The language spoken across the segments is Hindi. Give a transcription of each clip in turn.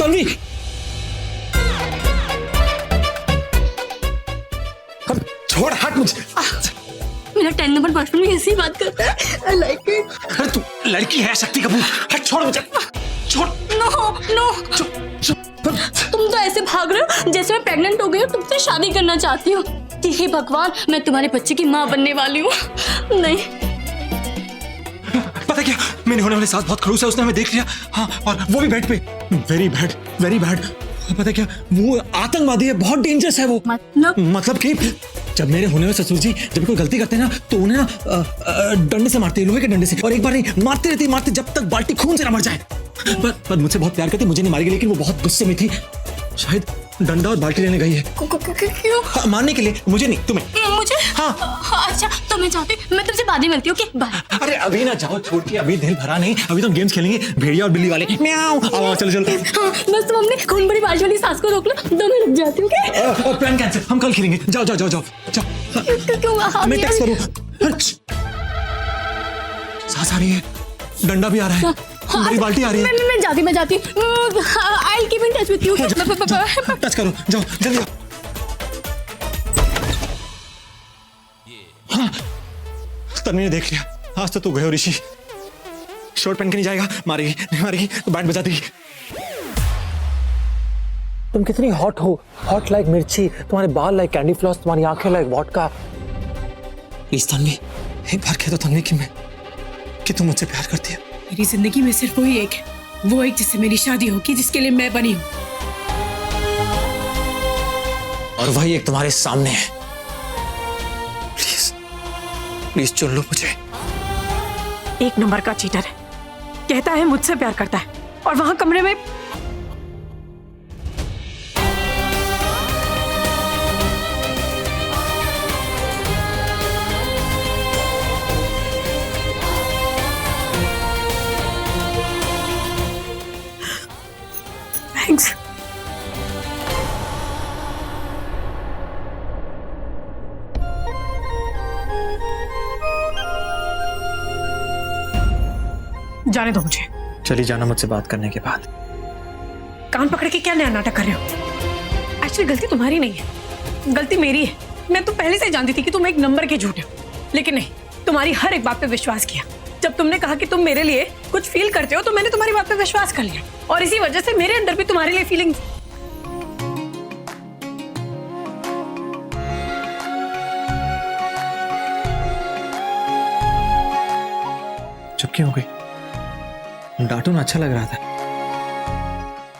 तन्वी, अब छोड़, हट मुझे। मेरा 10 नंबर बॉयफ्रेंड भी ऐसी ही बात करता है। I like it. अरे तू लड़की है शक्ति कपूर, हट, छोड़ मुझे, छोड़। नो। तुम तो ऐसे भाग रहे हो जैसे मैं प्रेग्नेंट हो गई हूँ, तुमसे शादी करना चाहती हूँ। कि हे भगवान, मैं तुम्हारे बच्चे की माँ बनने वाली हूँ। नहीं, पता क्या, मेरे होने वाली सास बहुत खड़ूस है, उसने हमें देख लिया। हाँ, और वो भी बेड पे। Very bad, very bad. पता क्या, वो आतंकवादी है, बहुत डेंजरस है वो। मतलब कि जब मेरे होने वाले ससुर जी जब कोई गलती करते हैं ना, तो उन्हें ना डंडे से मारते हैं, लोहे के डंडे से, और एक बार नहीं, मारते जब तक बाल्टी खून से ना मर जाए। पर मुझसे बहुत प्यार करती, मुझे नहीं मारेगी, लेकिन वो बहुत गुस्से में थी, शायद डंडा और बाल्टी लेने गई है। क्यों? मारने के लिए, मुझे नहीं, तुम्हें। मुझे? हाँ। अच्छा, तो मैं चाहती, मैं तुमसे बाद में मिलती हूँ। Okay, bye. अरे अभी ना जाओ, छोड़ के, अभी दिल भरा नहीं, अभी तो हम गेम्स खेलेंगे, भेड़िया और बिल्ली वाले। म्याऊं। आओ, चलो। हाँ, बस तुम अपने खून भरी बारिश वाली सास को रोक लो, तो मैं रुक जाती हूँ। प्लान कैंसिल, हम कल खेलेंगे। जाओ। क्यों? मैं टेक्स्ट करूँ। सांस आ रही है, डंडा भी आ रहा है, बड़ी बाल्टी आ रही है। मैं जाती। I'll keep in touch with you. Touch करो, जाओ जल्दी। हाँ, तन्वी ने देख लिया, आज तो तू गए हो ऋषि। शॉर्ट पहन के नहीं जाएगा, मारेगी तो बैंड बजा देगी। तुम कितनी हॉट हो, हॉट लाइक मिर्ची, तुम्हारे बाल लाइक कैंडी फ्लॉस, तुम्हारी आंखें लाइक वोडका। प्लीज तन्वी, एक बार कह दो तन्वी कि तुम मुझसे प्यार करती है। मेरी जिंदगी में सिर्फ वही एक है, वो एक जिससे मेरी शादी होगी, जिसके लिए मैं बनी हूँ। और वही एक तुम्हारे सामने है। प्लीज चुन लो मुझे। एक नंबर का चीटर है, कहता है मुझसे प्यार करता है, और वहां कमरे में थैंक्स। जाने दो मुझे। चली जाना मुझसे बात करने के बाद। कान पकड़ के क्या नया नाटक कर रहे हो? एक्चुअली गलती तुम्हारी नहीं है, गलती मेरी है। मैं तो पहले से जानती थी कि तुम एक नंबर के झूठे हो, लेकिन नहीं, तुम्हारी हर एक बात पे विश्वास किया। जब तुमने कहा कि तुम मेरे लिए कुछ फील करते हो, तो मैंने तुम्हारी बात पे विश्वास कर लिया, और इसी वजह से मेरे अंदर भी तुम्हारे लिए फीलिंग। चुप क्यों हो गई? डांटो ना, अच्छा लग रहा था।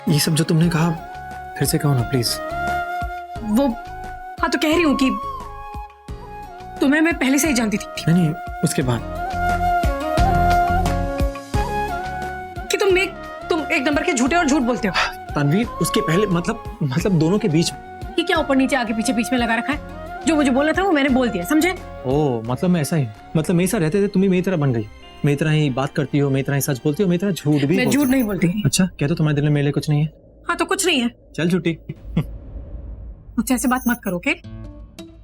ये सब जो तुमने कहा फिर से कहो ना प्लीज। वो हाँ, तो कह रही हूँ कि तुम्हें मैं पहले से ही जानती थी। नहीं, उसके बाद कि तुम एक नंबर के झूठे और झूठ बोलते हो। तन्वी, उसके पहले मतलब दोनों के बीच। ये क्या ऊपर नीचे आगे पीछे बीच में लगा रखा है? जो मुझे बोलना था वो मैंने बोल दिया, समझे? ओ, मतलब मैं ऐसा ही, मतलब मेरे साथ रहते थे, तुम ही मेरी तरह बन गई, मेरी तरह ही बात करती हो, मेरी तरह ही सच बोलती हो, मेरी तरह झूठ भी। मैं झूठ नहीं बोलती। अच्छा, कह दो तुम्हारे दिल में मेरे लिए कुछ नहीं है। हाँ, तो कुछ नहीं है। चल झूठी। मुझसे ऐसे बात मत करो, ओके?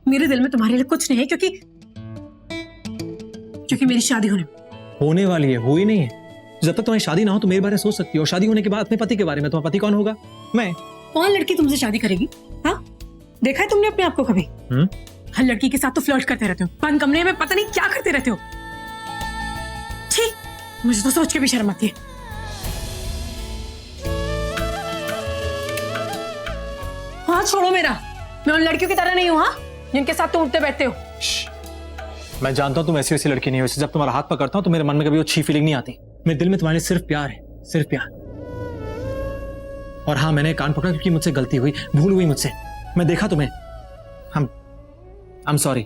मेरे दिल में तुम्हारे लिए कुछ नहीं है, क्योंकि मेरी शादी होने वाली है, हुई नहीं है। जब तक तुम्हारी शादी ना हो तो मेरे बारे में सोच सकती हो, और शादी होने के बाद अपने पति के बारे में। तुम्हारा पति कौन होगा? मैं। कौन लड़की तुमसे शादी करेगी? हाँ, देखा है तुमने अपने आप को कभी? हर लड़की के साथ तो फ्लर्ट करते रहते हो, बंद कमरे में पता नहीं क्या करते रहते हो। ठीक, मुझे तो सोच के भी शर्म आती है। हाँ, छोड़ो मेरा, मैं उन लड़कियों की तरह नहीं हूँ, हाँ, जिनके साथ तुम उठते बैठते हो। मैं जानता हूँ तुम ऐसी वैसी लड़की नहीं हो। जब तुम्हारा हाथ पकड़ता हूँ तो मेरे मन में कभी वो अच्छी फीलिंग नहीं आती। मेरे दिल में तुम्हारे सिर्फ प्यार है, सिर्फ प्यार। और हाँ, मैंने कान पकड़ा क्योंकि मुझसे गलती हुई, भूल हुई मुझसे। मैं देखा तुम्हें, I'm sorry।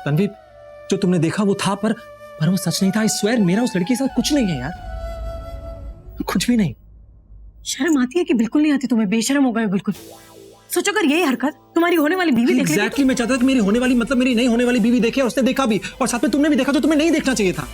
तन्वी, जो तुमने देखा वो था, पर वो सच नहीं था। I swear, मेरा उस लड़की के साथ कुछ नहीं है यार, कुछ भी नहीं। शर्म आती है कि बिल्कुल नहीं आती तुम्हें? बेशर्म हो गए बिल्कुल। सोचो अगर यही हरकत तुम्हारी होने वाली बीवी देख लेती। Exactly, मैं चाहता था कि मेरी होने वाली, मतलब मेरी नहीं होने वाली बीवी देखे, और उसने देखा भी, और साथ में तुमने भी देखा, जो तुम्हें नहीं देखना चाहिए था।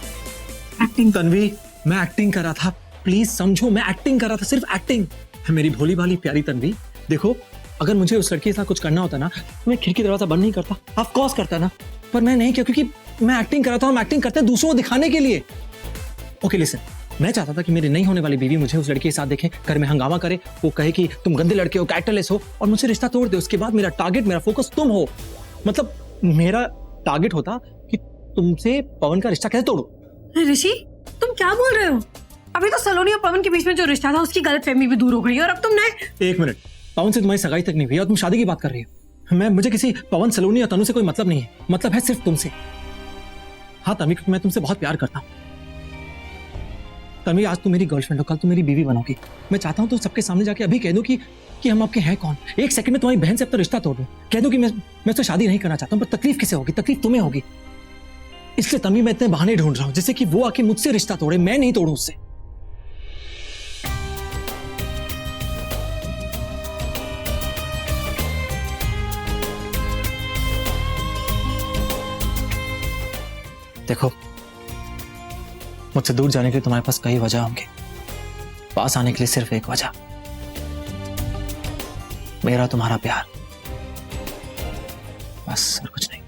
एक्टिंग। तन्वी, मैं एक्टिंग कर रहा था, प्लीज समझो, मैं एक्टिंग कर रहा था, सिर्फ एक्टिंग। मेरी भोली भाली प्यारी तन्वी, देखो, अगर मुझे उस लड़की के साथ कुछ करना होता ना, तो मैं खिड़की दरवाजा बंद नहीं करता, ऑफ कोर्स करता ना, पर मैं नहीं किया, क्योंकि मैं एक्टिंग कर रहा था। हम एक्टिंग करते हैं दूसरों को दिखाने के लिए। ओके लिसन, मैं चाहता था कि मेरी नहीं होने वाली बीवी मुझे उस लड़के के साथ देखे, घर में हंगामा करे, वो कहे कि तुम गंदे लड़के हो, कैरेक्टरलेस हो, और मुझसे रिश्ता तोड़ दे। उसके बाद मेरा टारगेट, मेरा फोकस तुम हो। मतलब मेरा टारगेट होता कि तुमसे पवन का रिश्ता कैसे तोड़ो। ऋषि, तुम क्या बोल रहे हो? अभी तो सलोनी और पवन के बीच में जो रिश्ता था उसकी गलतफहमी भी दूर हो गई और अब तुम नए। एक मिनट, पवन से तुम्हारी सगाई तक नहीं हुई और तुम शादी की बात कर रही हो। मुझे किसी पवन, सलोनी और तनु से कोई मतलब नहीं है, मतलब है सिर्फ तुमसे। हाँ तन्वी, मैं तुमसे बहुत प्यार करता हूँ। तन्वी, आज तुम मेरी गर्लफ्रेंड हो, कल तुम मेरी बीवी बनोगी। मैं चाहता हूँ तो सबके सामने जाके अभी कह दो कि हम आपके हैं कौन। एक सेकंड में तुम्हारी बहन से अपना रिश्ता तोड़ दूं, कह दो कि मैं उससे शादी नहीं करना चाहता हूँ। पर तकलीफ किसे होगी? तकलीफ तुम्हें होगी। इसलिए तन्वी, मैं इतने बहाने ढूंढ रहा हूँ जिससे कि वो आके मुझसे रिश्ता तोड़े, मैं नहीं तोड़ूं उससे। देखो, मुझसे दूर जाने के लिए तुम्हारे पास कई वजह होंगे, पास आने के लिए सिर्फ एक वजह, मेरा तुम्हारा प्यार, बस और कुछ नहीं।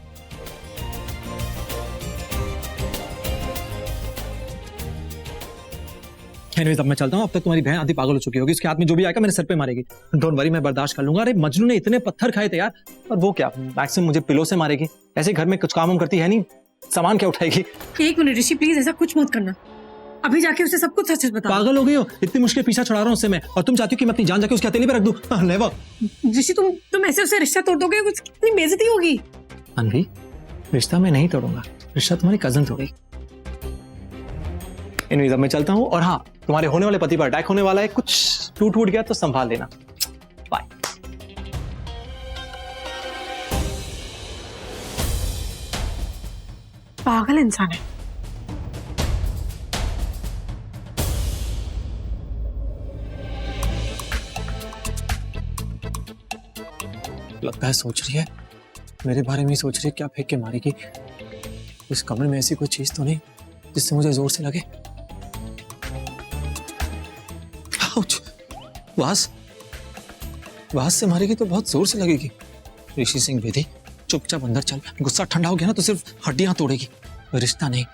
एनीवेज, अब मैं चलता हूँ। अब तक तुम्हारी बहन आधी पागल हो चुकी होगी, उसके हाथ में जो भी आएगा मेरे सर पे मारेगी। डोंट वरी, मैं बर्दाश्त कर लूंगा। अरे मजनू ने इतने पत्थर खाए थे यार, और वो क्या मैक्सिमम मुझे पिलो से मारेगी। ऐसे घर में कुछ काम करती है नहीं, सामान क्या उठाएगी। एक मिनट ऋषि, प्लीज ऐसा कुछ मत करना। अभी जाके उसे सब कुछ सच बताओ। पागल हो गई हो? इतनी मुश्किल पीछा छुड़ा रहा हूँ उससे मैं, और तुम चाहती हो कि मैं अपनी जान जाके उसके हथेली पे रख दूं? नेवर। ऋषि, तुम ऐसे उसे रिश्ता तोड़ दोगे, कितनी बेइज्जती होगी। अनवी, रिश्ता मैं नहीं तोड़ूंगा, रिश्ता तुम्हारी कजन तोड़ेगी। एनीवेज, अब मैं चलता हूँ। और हाँ, तुम्हारे होने वाले पति पर अटैक होने वाला है, कुछ टूट गया तो संभाल लेना। बाय। पागल इंसान है। लगता है सोच रही है, मेरे बारे में ही सोच रही है। क्या फेंक के मारेगी? इस कमरे में ऐसी कोई चीज तो नहीं जिससे मुझे जोर से लगे। वास से मारेगी तो बहुत जोर से लगेगी। ऋषि सिंह बेदी, चुपचाप अंदर चल। गुस्सा ठंडा हो गया ना तो सिर्फ हड्डियां तोड़ेगी, रिश्ता नहीं।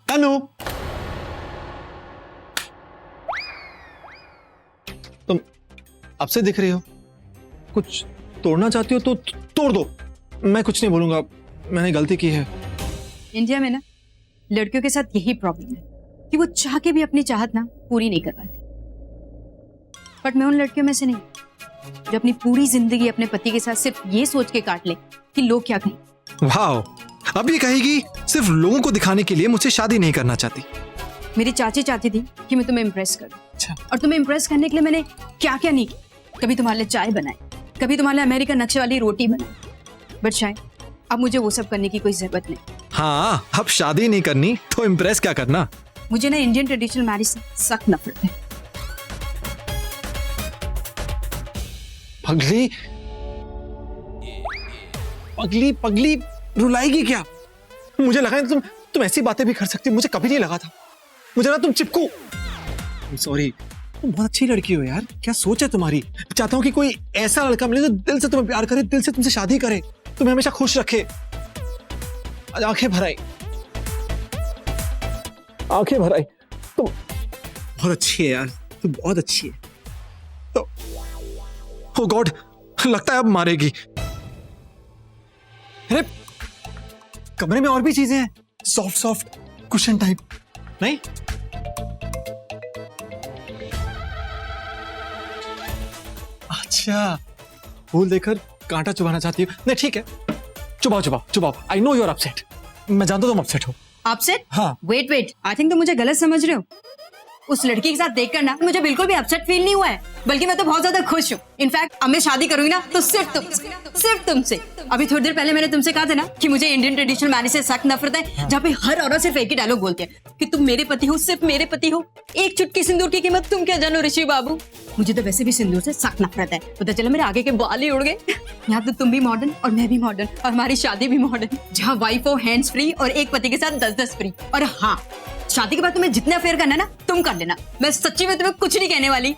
तनु, तुम अब से दिख रही हो, कुछ तोड़ना चाहती हो तो तोड़ दो, मैं कुछ नहीं बोलूंगा, मैंने गलती की है। इंडिया में ना लड़कियों के साथ यही प्रॉब्लम है कि वो चाह के भी अपनी चाहत ना पूरी नहीं कर पाती। बट मैं उन लड़कियों में से नहीं जो अपनी पूरी जिंदगी अपने पति के साथ सिर्फ ये सोच के काट ले कि लोग क्या कहें। वाओ, अब ये कहेगी सिर्फ लोगों को दिखाने के लिए मुझसे शादी नहीं करना चाहती। मेरी चाची चाहती थी कि मैं तुम्हें इम्प्रेस करूं। अच्छा। और तुम्हें इम्प्रेस करने के लिए मैंने क्या क्या नहीं किया। कभी तुम्हारे लिए चाय बनाई, कभी तुम्हारे लिए अमेरिकन नक्शे वाली रोटी बनाई। बट शायद अब मुझे वो सब करने की कोई जरूरत नहीं। हाँ, अब शादी नहीं करनी तो इम्प्रेस क्या करना। मुझे ना इंडियन ट्रेडिशनल मैरिज से सख्त नफरत है। पगली पगली पगली रुलाएगी क्या? मुझे लगा तुम ऐसी बातें भी कर सकती हो, मुझे कभी नहीं लगा था। मुझे ना तुम चिपकू। सॉरी, तुम बहुत अच्छी लड़की हो यार, क्या सोच है तुम्हारी। चाहता हूँ कि कोई ऐसा लड़का मिले जो दिल से तुम्हें प्यार करे, दिल से तुमसे शादी करे, तुम्हें हमेशा खुश रखे। आंखें भराई, आंखें भराई। तुम बहुत अच्छी है यार, तुम बहुत अच्छी है। तो ओ गॉड, लगता है अब मारेगी। अरे कमरे में और भी चीजें हैं, सॉफ्ट सॉफ्ट कुशन टाइप। नहीं, अच्छा, फूल देखकर कांटा चुभाना चाहती हो। नहीं ठीक है, चुभाओ चुभाओ चुभाओ। I know you are upset, मैं जानता हूं तुम अपसेट हो। अपसेट? हाँ। वेट, आई थिंक तुम मुझे गलत समझ रहे हो। उस लड़की के साथ देखकर ना मुझे बिल्कुल भी अपसेट फील नहीं हुआ है, बल्कि मैं तो बहुत ज्यादा खुश हूँ। इनफैक्ट अब मैं शादी करूंगी ना तो सिर्फ तुमसे। अभी थोड़ी देर पहले मैंने तुमसे कहा था ना कि मुझे इंडियन ट्रेडिशनल मैरिज से सख्त नफरत है, जहाँ पे हर औरत सिर्फ एक ही डायलॉग बोलती है कि तुम मेरे पति हो, सिर्फ मेरे पति हो। एक चुटकी सिंदूर की कीमत तुम क्या जानो ऋषि बाबू। मुझे तो वैसे भी सिंदूर से सख्त नफरत है, पता चला मेरे आगे के बाल ही उड़ गए। यहाँ तो तुम भी मॉडर्न और मैं भी मॉडर्न और हमारी शादी भी मॉडर्न, जहाँ वाइफ हो हैंड्स फ्री और एक पति के साथ 10-10 फ्री। और हाँ, शादी के बाद तुम्हें जितने अफेयर करना है ना तुम कर लेना, मैं सच्ची में तुम्हें कुछ नहीं कहने वाली।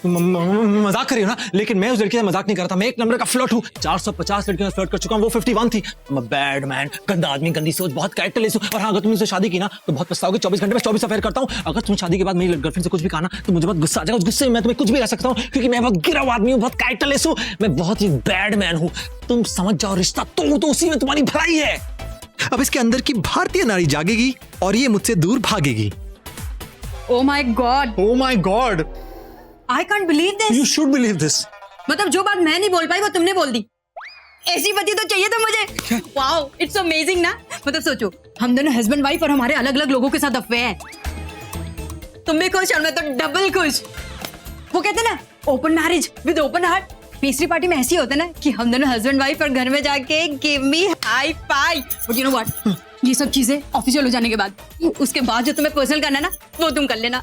मजाक कर रही हो ना, लेकिन मैं उस लड़की से मजाक नहीं कर रहा था। मैं एक नंबर का फ्लर्ट हूँ, 450 लड़कियों से फ्लर्ट कर चुका हूँ, वो 51 थी। बैड मैन, गंदा आदमी, गंदी सोच, बहुत कैरेक्टरलेस हूँ। और हाँ, अगर तुमने मुझसे शादी की ना तो बहुत पछताओगे। 24 घंटे में 24 अफेयर करता हूँ। अगर तुम शादी के बाद मेरी गर्लफ्रेंड से कुछ भी कहा ना तो मुझे बहुत गुस्सा आ जाएगा। उस गुस्से में मैं तुम्हें कुछ भी कह सकता हूँ, क्योंकि मैं बहुत गिरा हुआ आदमी हूँ, बहुत कैरेक्टरलेस हूँ, मैं बहुत ही बैड मैन हूँ। तुम समझ जाओ, रिश्ता तो उसी में तुम्हारी भलाई है। अब इसके अंदर की भारतीय नारी जागेगी और ये मुझसे दूर भागेगी। Oh my God, Oh my God, I can't believe this. you should believe this. मतलब जो बात मैं नहीं बोल पाई वो तुमने बोल दी। ऐसी पति तो चाहिए था मुझे। वाओ, इट्स अमेजिंग ना। मतलब सोचो, हम दोनों हस्बैंड वाइफ और हमारे अलग अलग लोगों के साथ अफेयर है। तुम भी खुश और मैं तो डबल खुश। वो कहते ना, open marriage with open heart. तीसरी पार्टी में ऐसी होता है ना कि हम दोनों हस्बैंड वाइफ और घर में जाके give me high five. But you know what, ये सब चीजें ऑफिशियल हो जाने के बाद, उसके बाद जो तुम्हें पर्सनल करना है ना वो तुम कर लेना।